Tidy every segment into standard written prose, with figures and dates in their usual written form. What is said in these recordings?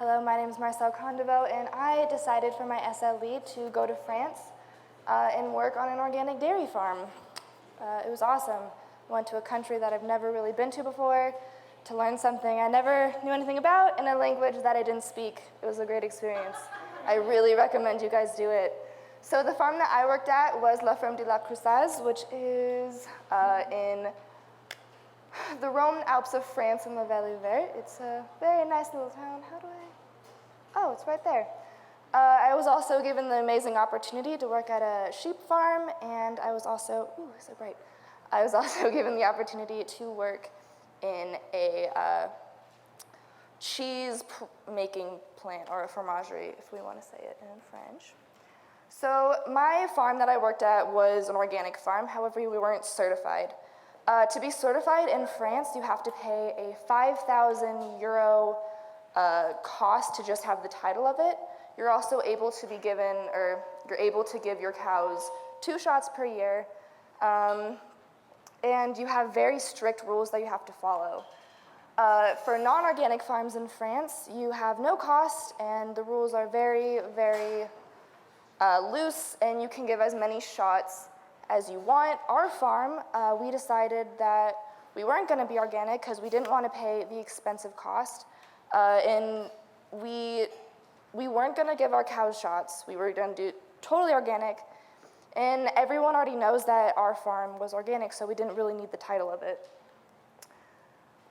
Hello, my name is Marcelle Condevaux, and I decided for my SLED to go to France and work on an organic dairy farm. It was awesome. I went to a country that I've never really been to before to learn something I never knew anything about in a language that I didn't speak. It was a great experience. I really recommend you guys do it. So the farm that I worked at was La Ferme de la Cruçaz, which is in the Rhone Alps of France in the Valley Vert. It's a very nice little town. Oh, it's right there. I was also given the amazing opportunity to work at a sheep farm, and I was also, so bright. I was also given the opportunity to work in a cheese-making plant, or a fromagerie, if we want to say it in French. So my farm that I worked at was an organic farm. However, we weren't certified. To be certified in France, you have to pay a 5,000 euro cost to just have the title of it. You're also able to be given, or you're able to give your cows 2 shots per year, and you have very strict rules that you have to follow. For non-organic farms in France, you have no cost, and the rules are very, very loose, and you can give as many shots as you want. Our farm, we decided that we weren't going to be organic because we didn't want to pay the expensive cost, and we weren't going to give our cows shots. We were going to do totally organic, and everyone already knows that our farm was organic, so we didn't really need the title of it.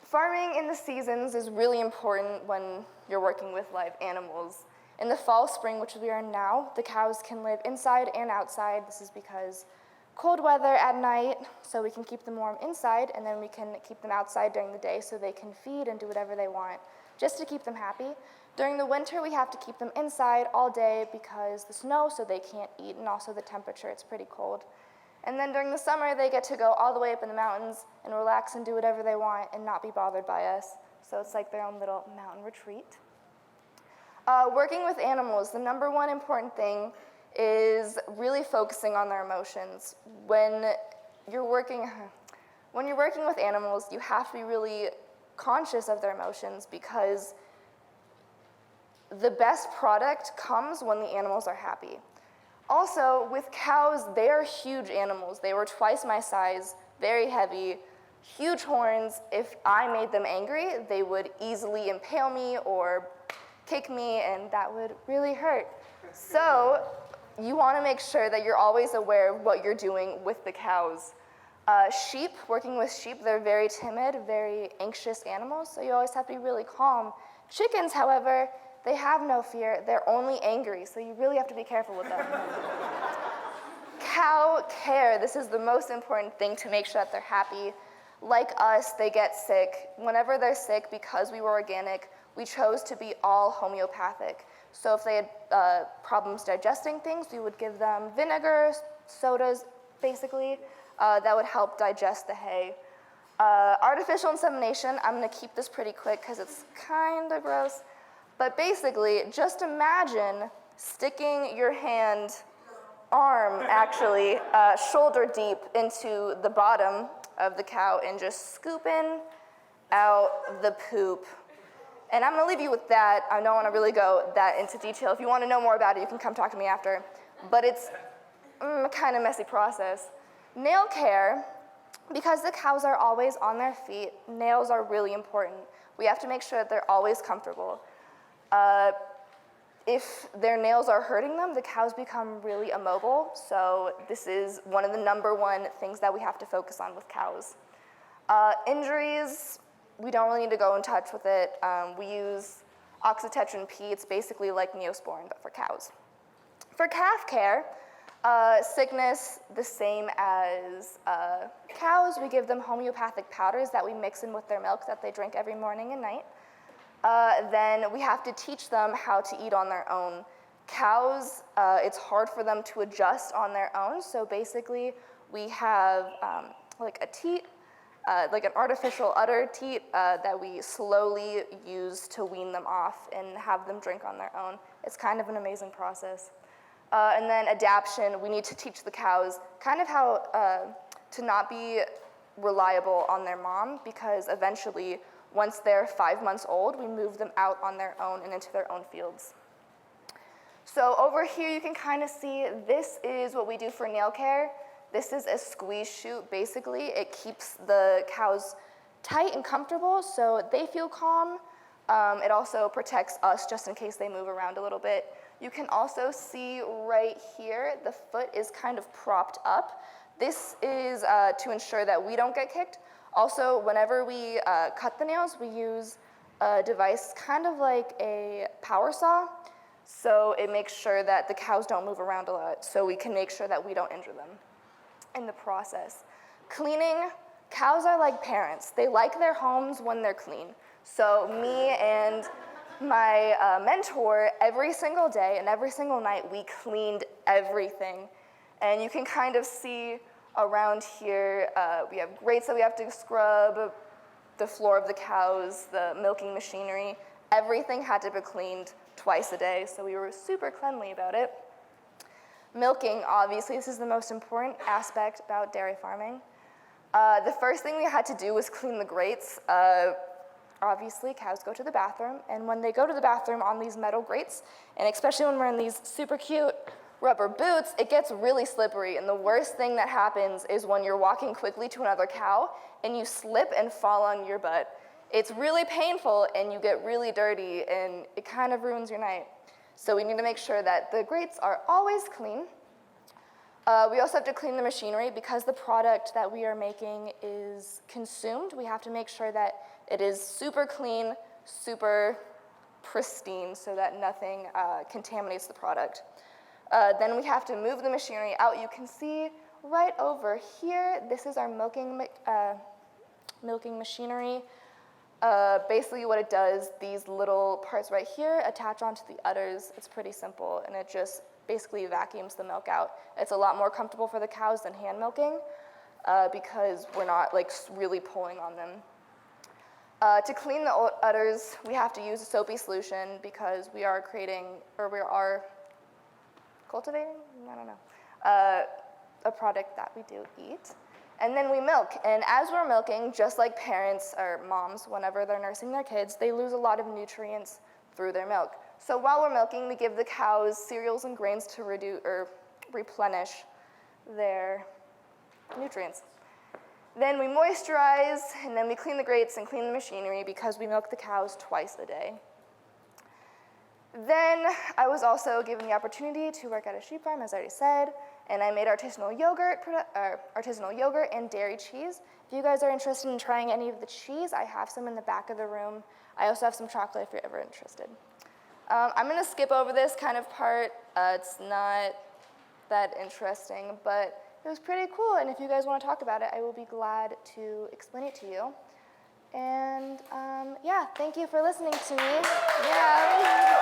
Farming in the seasons is really important when you're working with live animals. In the fall, spring, which we are in now, the cows can live inside and outside. This is because cold weather at night, so we can keep them warm inside, and then we can keep them outside during the day so they can feed and do whatever they want, just to keep them happy. During the winter, we have to keep them inside all day because the snow, so they can't eat, and also the temperature, it's pretty cold. And then during the summer, they get to go all the way up in the mountains and relax and do whatever they want and not be bothered by us. So it's like their own little mountain retreat. Working with animals, the number one important thing is really focusing on their emotions. When you're working with animals, you have to be really conscious of their emotions because the best product comes when the animals are happy. Also, with cows, they are huge animals. They were twice my size, very heavy, huge horns. If I made them angry, they would easily impale me or kick me, and that would really hurt. So you want to make sure that you're always aware of what you're doing with the cows. Sheep, working with sheep, they're very timid, very anxious animals, so you always have to be really calm. Chickens, however, they have no fear. They're only angry, so you really have to be careful with them. Cow care, this is the most important thing to make sure that they're happy. Like us, they get sick. Whenever they're sick, because we were organic, we chose to be all homeopathic. So if they had problems digesting things, we would give them vinegar, sodas, basically, that would help digest the hay. Artificial insemination, I'm going to keep this pretty quick because it's kind of gross. But basically, just imagine sticking your arm actually, shoulder deep into the bottom of the cow and just scooping out the poop. And I'm going to leave you with that. I don't want to really go that into detail. If you want to know more about it, you can come talk to me after. But it's a kind of messy process. Nail care, because the cows are always on their feet, nails are really important. We have to make sure that they're always comfortable. If their nails are hurting them, the cows become really immobile. So this is one of the number one things that we have to focus on with cows. Injuries, we don't really need to go in touch with it. We use oxytetrin P. It's basically like Neosporin, but for cows. For calf care, sickness, the same as cows. We give them homeopathic powders that we mix in with their milk that they drink every morning and night. Then we have to teach them how to eat on their own. Cows, it's hard for them to adjust on their own, so basically we have like a teat, like an artificial udder teat that we slowly use to wean them off and have them drink on their own. It's kind of an amazing process. And then adaptation, we need to teach the cows kind of how to not be reliable on their mom, because eventually Once they're 5 months old, we move them out on their own and into their own fields. So over here you can kind of see this is what we do for nail care. This is a squeeze chute, basically. It keeps the cows tight and comfortable so they feel calm. It also protects us just in case they move around a little bit. You can also see right here, the foot is kind of propped up. This is to ensure that we don't get kicked. Also, whenever we cut the nails, we use a device kind of like a power saw. So it makes sure that the cows don't move around a lot, so we can make sure that we don't injure them in the process. Cleaning, cows are like parents. They like their homes when they're clean. So me and my mentor, every single day and every single night, we cleaned everything. And you can kind of see around here, we have grates that we have to scrub, the floor of the cows, the milking machinery. Everything had to be cleaned twice a day, so we were super cleanly about it. Milking, obviously, this is the most important aspect about dairy farming. The first thing we had to do was clean the grates. Obviously, cows go to the bathroom, and when they go to the bathroom on these metal grates, and especially when we're in these super cute rubber boots, it gets really slippery, and the worst thing that happens is when you're walking quickly to another cow, and you slip and fall on your butt. It's really painful, and you get really dirty, and it kind of ruins your night. So we need to make sure that the grates are always clean. We also have to clean the machinery because the product that we are making is consumed. We have to make sure that it is super clean, super pristine, so that nothing contaminates the product. Then we have to move the machinery out. You can see right over here, this is our milking machinery. Basically what it does, these little parts right here attach onto the udders. It's pretty simple, and it just basically vacuums the milk out. It's a lot more comfortable for the cows than hand milking because we're not like really pulling on them. To clean the udders, we have to use a soapy solution because we are cultivating, I don't know, a product that we do eat. And then we milk, and as we're milking, just like parents or moms, whenever they're nursing their kids, they lose a lot of nutrients through their milk. So while we're milking, we give the cows cereals and grains to replenish their nutrients. Then we moisturize, and then we clean the grates and clean the machinery because we milk the cows twice a day. Then I was also given the opportunity to work at a sheep farm, as I already said, and I made artisanal yogurt and dairy cheese. If you guys are interested in trying any of the cheese, I have some in the back of the room. I also have some chocolate if you're ever interested. I'm going to skip over this kind of part. It's not that interesting, but it was pretty cool, and if you guys want to talk about it, I will be glad to explain it to you. And yeah, thank you for listening to me. Yeah.